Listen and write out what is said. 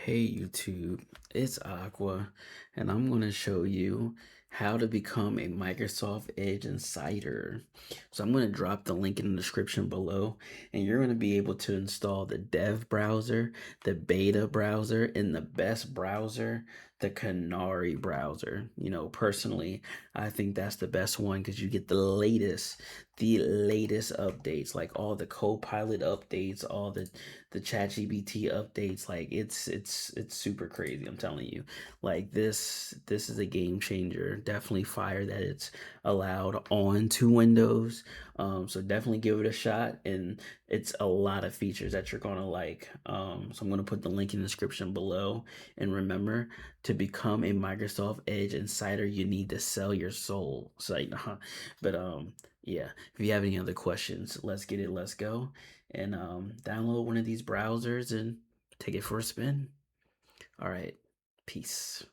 Hey YouTube, it's Aqua, and I'm going to show you how to become a Microsoft Edge Insider. So I'm going to drop the link in the description below, and you're going to be able to install the dev browser, the beta browser, and the best browser, the Canary browser. Personally, I think that's the best one because you get the latest updates, like all the Copilot updates, all the ChatGPT updates. Like it's super crazy. I'm telling you, like this is a game changer. Definitely fire that it's allowed on to Windows. So definitely give it a shot, and it's a lot of features that you're gonna like. So I'm gonna put the link in the description below. And remember, to become a Microsoft Edge Insider, you need to sell your soul. So, but yeah. If you have any other questions, let's get it. Let's go and download one of these browsers and take it for a spin. All right. Peace.